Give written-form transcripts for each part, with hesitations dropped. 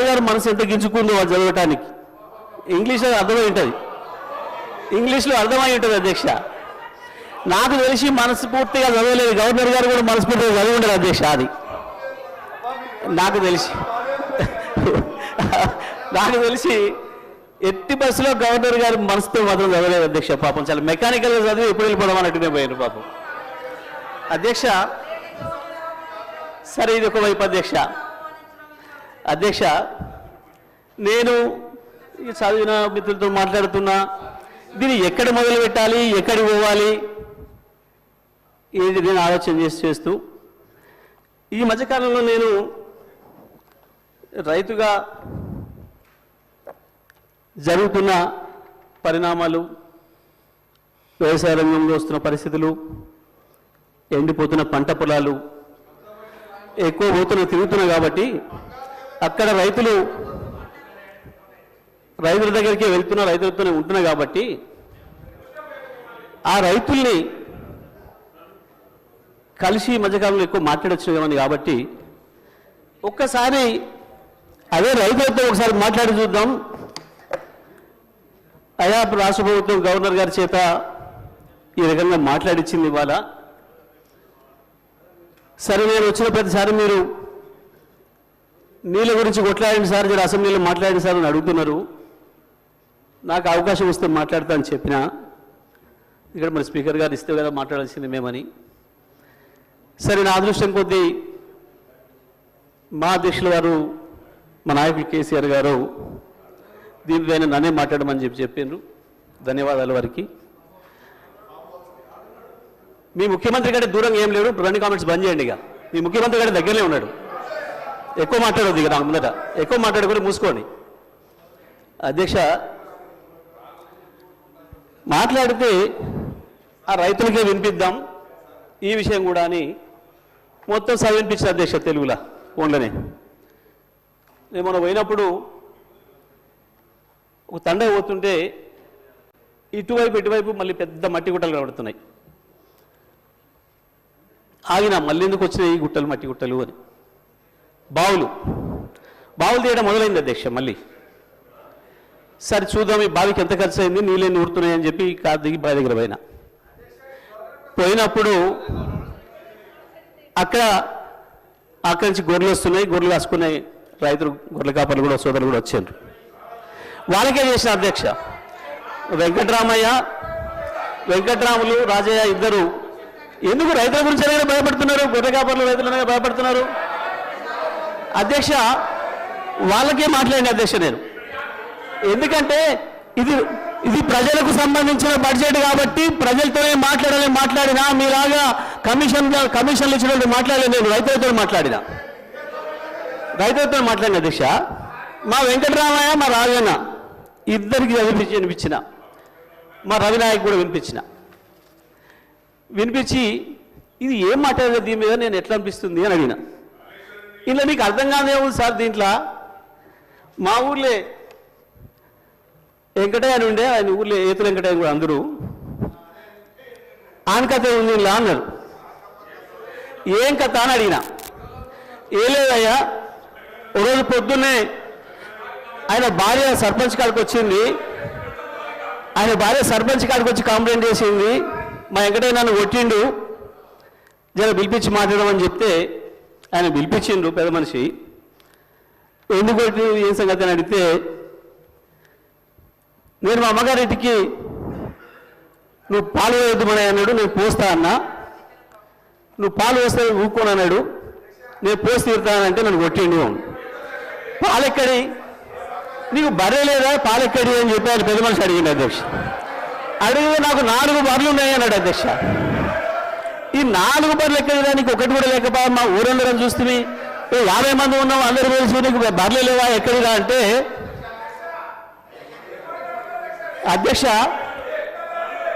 గారు మనసు ఎంత గింజుకుందో వాళ్ళు చదవటానికి. ఇంగ్లీష్లో అర్థమై ఉంటుంది, ఇంగ్లీష్లో అర్థమై ఉంటుంది అధ్యక్ష. నాకు తెలిసి మనస్ఫూర్తిగా చదవలేదు, గవర్నర్ గారు కూడా మనస్ఫూర్తిగా చదివి ఉండదు అధ్యక్ష. అది నాకు తెలిసి ఎట్టి బస్సులో గవర్నర్ గారు మనసుతో మాత్రం చదవలేదు అధ్యక్ష. పాపం చాలా మెకానికల్గా చదివి ఎప్పుడు వెళ్ళిపోవడం అన్నట్టునే పోయారు పాపం అధ్యక్ష. సరే, ఇది ఒకవైపు అధ్యక్ష. అధ్యక్ష, నేను చదివిన మిత్రులతో మాట్లాడుతున్నా, దీన్ని ఎక్కడ మొదలు పెట్టాలి, ఎక్కడికి పోవాలి, ఇది నేను ఆలోచన చేస్తూ ఈ మధ్యకాలంలో నేను రైతుగా జరుగుతున్న పరిణామాలు, వ్యవసాయ రంగంలో వస్తున్న పరిస్థితులు, ఎండిపోతున్న పంట పొలాలు, ఎక్కువ తిరుగుతున్నా కాబట్టి అక్కడ రైతుల దగ్గరికి వెళ్తున్నా, రైతులతోనే ఉంటున్నా కాబట్టి ఆ రైతుల్ని కలిసి మధ్యకాలంలో ఎక్కువ మాట్లాడొచ్చు కాబట్టి ఒక్కసారి అదే రైతులతో ఒకసారి మాట్లాడి చూద్దాం. అయా రాష్ట్ర ప్రభుత్వం గవర్నర్ గారి చేత ఈ రకంగా మాట్లాడించింది ఇవాళ. సరే, నేను వచ్చిన ప్రతిసారి మీరు నీళ్ళ గురించి కొట్లాడిన సార్, మీరు అసెంబ్లీలో మాట్లాడిన సార్ అని అడుగుతున్నారు. నాకు అవకాశం వస్తే మాట్లాడతా అని చెప్పిన, ఇక్కడ మరి స్పీకర్ గారు ఇస్తే కదా మాట్లాడాల్సింది మేమని. సరే, నా అదృష్టం కొద్దీ మా అధ్యక్షుల గారు, మా నాయకులు కేసీఆర్ గారు దీనిపైన నన్నే మాట్లాడమని చెప్పారు. ధన్యవాదాలు వారికి. మీ ముఖ్యమంత్రి గారి దూరంగా ఏం లేడు, రెండు కామెంట్స్ బంద్ చేయండి. ఇక మీ ముఖ్యమంత్రి గారి దగ్గరనే ఉన్నాడు, ఎక్కువ మాట్లాడొద్దు. ఇక నాకు ముందట ఎక్కువ మాట్లాడుకొని మూసుకోండి. అధ్యక్ష, మాట్లాడితే ఆ రైతులకే వినిపిద్దాం ఈ విషయం కూడా అని మొత్తం వినిపించిన అధ్యక్ష తెలుగులో ఫోన్లోనే. నేను మొన్న పోయినప్పుడు ఒక తండ పోతుంటే ఇటువైపు మళ్ళీ పెద్ద మట్టి గుట్టలు కనబడుతున్నాయి. ఆగిన మళ్ళీ ఎందుకు వచ్చినాయి ఈ గుట్టలు, మట్టి గుట్టలు అని. బావులు తీయడం మొదలైంది అధ్యక్ష. మళ్ళీ సరే చూద్దాం ఈ బావికి ఎంత ఖర్చు అయింది, నీళ్ళని ఊరుతున్నాయని చెప్పి కారు దిగి బావి దగ్గర పోయినప్పుడు అక్కడి నుంచి గొర్రెలు వస్తున్నాయి, గొర్రెలు కాసుకున్నాయి రైతులు, గొర్రెల కాపర్లు కూడా, సోదరులు కూడా వచ్చారు. వాళ్ళకే చేసిన అధ్యక్ష. వెంకట్రాములు, రాజయ్య ఇద్దరు ఎందుకు రైతుల గురించి భయపడుతున్నారు, గొర్రె కాపర్లు రైతులనే భయపడుతున్నారు అధ్యక్ష. వాళ్ళకే మాట్లాడిన అధ్యక్ష నేను. ఎందుకంటే ఇది ప్రజలకు సంబంధించిన బడ్జెట్ కాబట్టి ప్రజలతోనే మాట్లాడినా మీలాగా కమిషన్లు ఇచ్చినట్టు మాట్లాడలేదు. నేను రైతులతో మాట్లాడిన అధ్యక్ష. మా వెంకటరామయ్య, మా రాజన్న ఇద్దరికి వినిపించిన, మా రవినాయక్ కూడా వినిపించి ఇది ఏం మాట్లాడలేదు దీని మీద, నేను ఎట్లా అనిపిస్తుంది అని అడిగిన. ఇలా మీకు అర్థం కాదే ఉంది సార్, దీంట్లో మా ఊర్లే వెంకటయ్య అని ఉండే, ఆయన ఊర్లో ఏతుల వెంకటయ్య కూడా అందరూ ఆన్ కథ ఉంది ఇలా అన్నారు. ఏం కథ అని అడిగిన. ఏ లేదయ్యా, ఒకరోజు పొద్దున్నే ఆయన భార్య సర్పంచ్ కాడికి వచ్చింది. ఆయన భార్య సర్పంచ్ కాడికి వచ్చి కంప్లైంట్ చేసింది, మా వెంకటయ్య నన్ను కొట్టిండు, జర పిలిపించి మాట్లాడమని చెప్తే ఆయన పిలిపించిండు పెద్ద మనిషి. ఎందుకు కొట్టి ఏం సంగతి అని అడిగితే, నేను మా అమ్మగారింటికి నువ్వు పాలు వేయద్దుమని అన్నాడు, నేను పోస్తా అన్నా. నువ్వు పాలు వేస్తే ఊక్కోని అన్నాడు, నేను పోసి తీరుతానంటే నన్ను కొట్టిండు. పాలెక్కడి, నీకు బర్రె లేదా, పాలెక్కడి అని చెప్పి ఆయన పెద్ద మనిషి అడిగింది అధ్యక్ష. అడిగితే నాకు 4 బర్రెలు ఉన్నాయి అన్నాడు అధ్యక్ష. ఈ 4 బర్రెలు ఎక్కడిదా, నీకు ఒకటి కూడా లేకపోయా, మా ఊరందరం చూస్తుంది 50 మంది ఉన్నాం, అందరూ తెలిసి నీకు బర్రెలు లేవా ఎక్కడిదా అంటే, అధ్యక్ష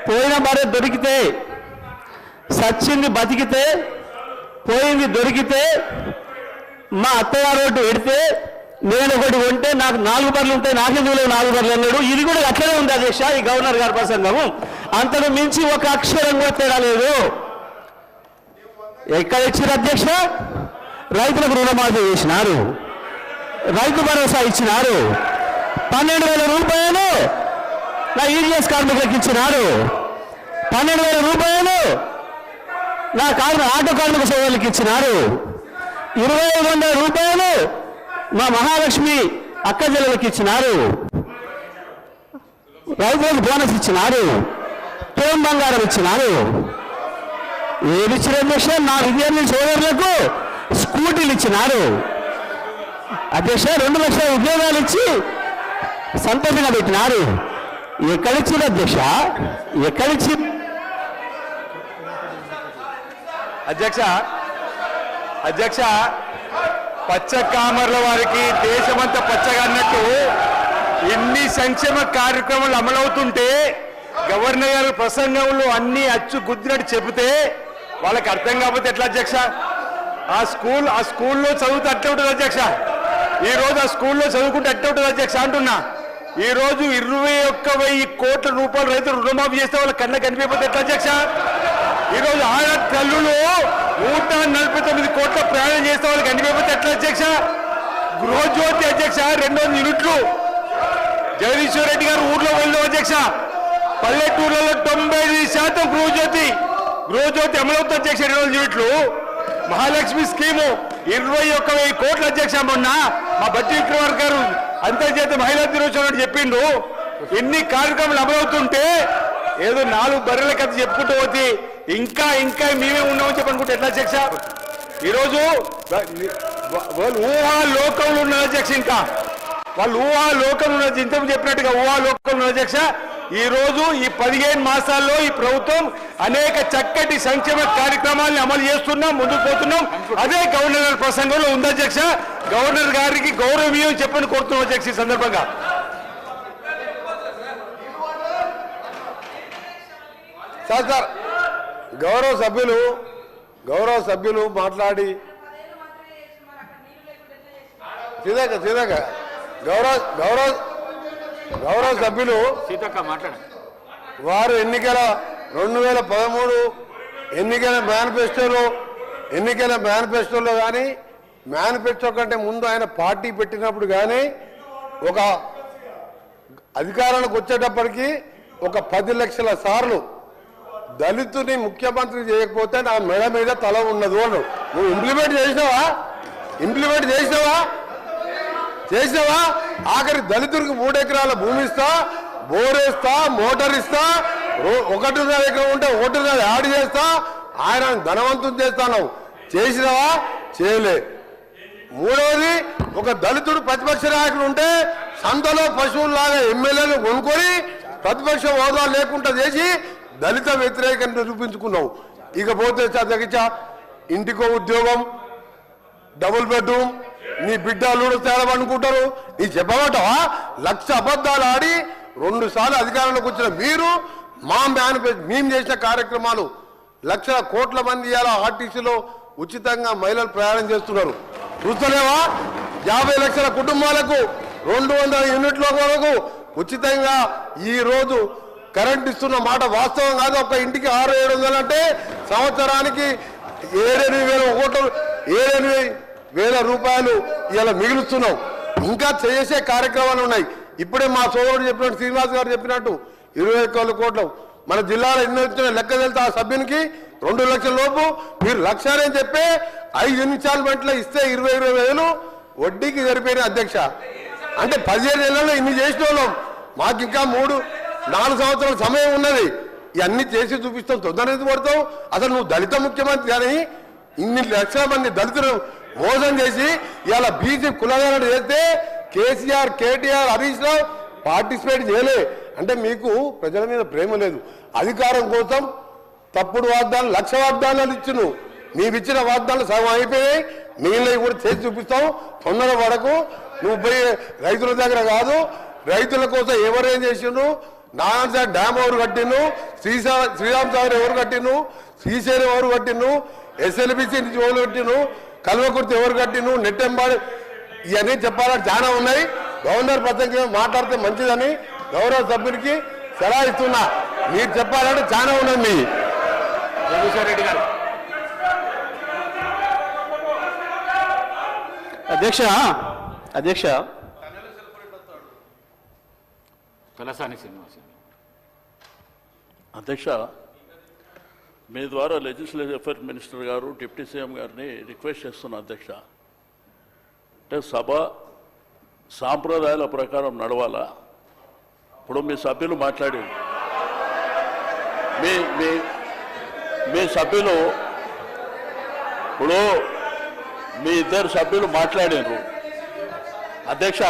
పోయిన బర్రె దొరికితే, సచ్చింది బతికితే, పోయింది దొరికితే, మా అత్తగారు ఒకటి పెడితే నేను ఒకటి కొంటే నాకు 4 బర్రెలు ఉంటాయి, నాకెందుకు 4 బర్రెలు అన్నాడు. ఇది కూడా అట్లనే ఉంది అధ్యక్ష ఈ గవర్నర్ గారి ప్రసంగము. అంతకు మించి ఒక అక్షరం కూడా తేడా లేదు. ఎక్కడ ఇచ్చారు అధ్యక్ష? రైతులకు రుణమాఫీ చేసినారు. రైతు భరోసా ఇచ్చినారు. 12,000 రూపాయలు నా ఈడిఎస్ కార్మికులకు ఇచ్చినారు. 12,000 రూపాయలు నా ఆటో కార్మిక సోదరులకు ఇచ్చినారు. 2,500 రూపాయలు మా మహాలక్ష్మి అక్క చెల్లెలకు ఇచ్చినారు. రైతులకు బోనస్ ఇచ్చినారు. తోం బంగారం ఇచ్చినారు. ఏది ఇచ్చిన అధ్యక్ష? నా విద్యార్థి సోదరులకు స్కూటీలు ఇచ్చినారు. అధ్యక్ష 2 లక్షల ఉద్యోగాలు ఇచ్చి సంతోషంగా పెట్టినారు. ఎక్కడిచ్చింది అధ్యక్ష? ఎక్కడిచ్చి? అధ్యక్ష పచ్చ కామర్ల వారికి దేశమంతా పచ్చగా అన్నట్టు ఎన్ని సంక్షేమ కార్యక్రమాలు అమలవుతుంటే గవర్నర్ గారి ప్రసంగంలో అన్ని అచ్చు గుద్దినట్టు చెబితే వాళ్ళకి అర్థం కాకపోతే ఎట్లా అధ్యక్ష? ఆ స్కూల్లో చదువుతూ అట్టే ఉంటుంది అధ్యక్ష. ఈ రోజు ఆ స్కూల్లో చదువుకుంటే అట్టే ఉంటుంది అధ్యక్ష అంటున్నా. ఈ రోజు 21,000 కోట్ల రూపాయలు రైతులు రుణమాఫీ చేస్తే వాళ్ళ కళ్ళ కనిపించకపోతే ఎట్లా అధ్యక్ష? ఈ రోజు ఆడ తల్లులు 149 కోట్ల ప్రయాణం చేస్తే వాళ్ళకి కనిపించకపోతే ఎట్లా అధ్యక్ష? గృహజ్యోతి అధ్యక్ష 200 యూనిట్లు జగదీశ్వర్ రెడ్డి గారు ఊర్లో వెళ్దాం అధ్యక్ష. పల్లెటూర్లలో 95% గృహజ్యోతి అమలవుతుంది అధ్యక్ష. 200 యూనిట్లు మహాలక్ష్మి స్కీము 21,000 కోట్ల అధ్యక్ష. మొన్న మా బట్టి విక్రమార్క గారు అంతర్జాతీయ మహిళా దినోత్సవం చెప్పిండు. ఎన్ని కార్యక్రమాలు అమలవుతుంటే ఏదో 4 బర్రెల కథ చెప్పుకుంటూ పోతే ఇంకా మేమే ఉన్నామని చెప్పనుకుంటే ఎట్లా అధ్యక్ష? ఈరోజు వాళ్ళు ఊహాలోకంలో ఉన్నారు అధ్యక్ష. ఇంకా వాళ్ళు ఊహాలోకంలో ఉన్నది ఇంతకు చెప్పినట్టుగా ఊహాలోకంలో ఉన్న అధ్యక్ష. ఈ రోజు ఈ 15 మాసాల్లో ఈ ప్రభుత్వం అనేక చక్కటి సంక్షేమ కార్యక్రమాలను అమలు చేస్తున్నాం, ముందుకు పోతున్నాం. అదే గవర్నర్ గారి ప్రసంగంలో ఉంది అధ్యక్ష. గవర్నర్ గారికి గౌరవీయం చెప్పని కోరుతున్నాం అధ్యక్ష. ఈ సందర్భంగా సార్ గౌరవ సభ్యులు మాట్లాడి సీతక్క గౌరవ సభ్యులు వారు 2013 ఎన్నికల మేనిఫెస్టోలో కానీ మేనిఫెస్టో కంటే ముందు ఆయన పార్టీ పెట్టినప్పుడు కానీ ఒక అధికారానికి వచ్చేటప్పటికి ఒక 10 లక్షల సార్లు దళితుని ముఖ్యమంత్రి చేయకపోతే నా మెడ మీద తల ఉన్నది అను. నువ్వు ఇంప్లిమెంట్ చేసినావా? ఆఖరి దళితుడికి 3 ఎకరాల భూమి ఇస్తా, బోరేస్తా, మోటార్ ఇస్తా, 1.5 ఎకరం ఉంటే 1.5 యాడ్ చేస్తా, ఆయన ధనవంతుని చేస్తాను. చేసినావా? చేయలే. మూడవది, ఒక దళితుడు ప్రతిపక్ష నాయకుడు ఉంటే సంతలో పశువుల్లాగా ఎమ్మెల్యేలు కొనుక్కొని ప్రతిపక్ష హోదా లేకుండా చేసి దళిత వ్యతిరేకంగా చూపించుకున్నావు. ఇకపోతే అధ్యక్ష ఇంటికో ఉద్యోగం, డబుల్ బెడ్రూమ్, నీ బిడ్డలు తేడమనుకుంటారు. నీ చెప్పమంటావా? 1,00,000 అబద్ధాలు ఆడి 2 సార్లు అధికారంలోకి వచ్చిన మీరు మేము చేసిన కార్యక్రమాలు 1,00,000 కోట్ల మంది ఇవాళ ఆర్టీసీలో ఉచితంగా మహిళలు ప్రయాణం చేస్తున్నారు. చూస్తలేవా? 50 లక్షల కుటుంబాలకు 200 యూనిట్ల వరకు ఉచితంగా ఈ రోజు కరెంట్ ఇస్తున్న మాట వాస్తవం కాదు. ఒక ఇంటికి 600-700 అంటే సంవత్సరానికి 7,000 రూపాయలు ఇలా మిగులుస్తున్నాం. ఇంకా చేసే కార్యక్రమాలు ఉన్నాయి. ఇప్పుడే మా సోదరుడు చెప్పినట్టు, శ్రీనివాస్ గారు చెప్పినట్టు 21 కోట్లు మన జిల్లాలో ఎన్ని వచ్చిన లెక్క వెళ్తే ఆ సభ్యునికి 2 లక్షల లోపు మీరు 1,00,000 అని చెప్పి 5 ఇన్స్టాల్మెంట్లో ఇస్తే 20,000 వడ్డీకి సరిపోయిన అధ్యక్ష. అంటే 15 ఏళ్లలో ఇన్ని చేసిన వాళ్ళం. మాకు ఇంకా 3-4 సంవత్సరాల సమయం ఉన్నది. ఇవన్నీ చేసి చూపిస్తాం. తొందరగా పడతావు. అసలు నువ్వు దళిత ముఖ్యమంత్రి కానీ ఇన్ని లక్షల మంది దళితులు మోసం చేసి ఇవాళ బీసీ కులగణన చేస్తే కేసీఆర్, కేటీఆర్, హరీష్ రావు పార్టిసిపేట్ చేయలే. అంటే మీకు ప్రజల మీద ప్రేమ లేదు. అధికారం కోసం తప్పుడు వాగ్దానాలు 1,00,000 వాగ్దానాలు ఇచ్చును. నీవు ఇచ్చిన వాగ్దానాలు సగం అయిపోయాయి. మిగిలినవి కూడా చేసి చూపిస్తావు. తొందర పడకు. నువ్వు పోయి రైతుల దగ్గర కాదు, రైతుల కోసం ఎవరేం చేసిండ్రు, నారాయణ డ్యామ్ ఎవరు కట్టిండు, శ్రీరామ్ సాగర్ ఎవరు కట్టిండు, శ్రీశైలం ఎవరు కట్టిండు, ఎస్ఎల్బిసి నుంచి ఎవరు కట్టిండు, కల్వకుర్తి ఎవరు కట్టిండు, నెట్టెంబాడు, ఇవన్నీ చెప్పాలని చాలా ఉన్నాయి. గవర్నర్ ప్రసంగం మాట్లాడితే మంచిదని గౌరవ సభ్యునికి సలహా ఇస్తున్నా. మీరు చెప్పాలంటే చాలా ఉన్నది. మీ జగదీశ్వర్ రెడ్డి గారు అధ్యక్ష, అధ్యక్ష, తలసాని శ్రీనివాస్. అధ్యక్ష, మీ ద్వారా లెజిస్లేటివ్ అఫైర్స్ మినిస్టర్ గారు డిప్యూటీ సీఎం గారిని రిక్వెస్ట్ చేస్తున్నా అధ్యక్ష. అంటే సభ సాంప్రదాయాల ప్రకారం నడవాలా. ఇప్పుడు మీ సభ్యులు మాట్లాడారు, మీ సభ్యులు ఇప్పుడు మీ ఇద్దరు సభ్యులు మాట్లాడారు అధ్యక్ష.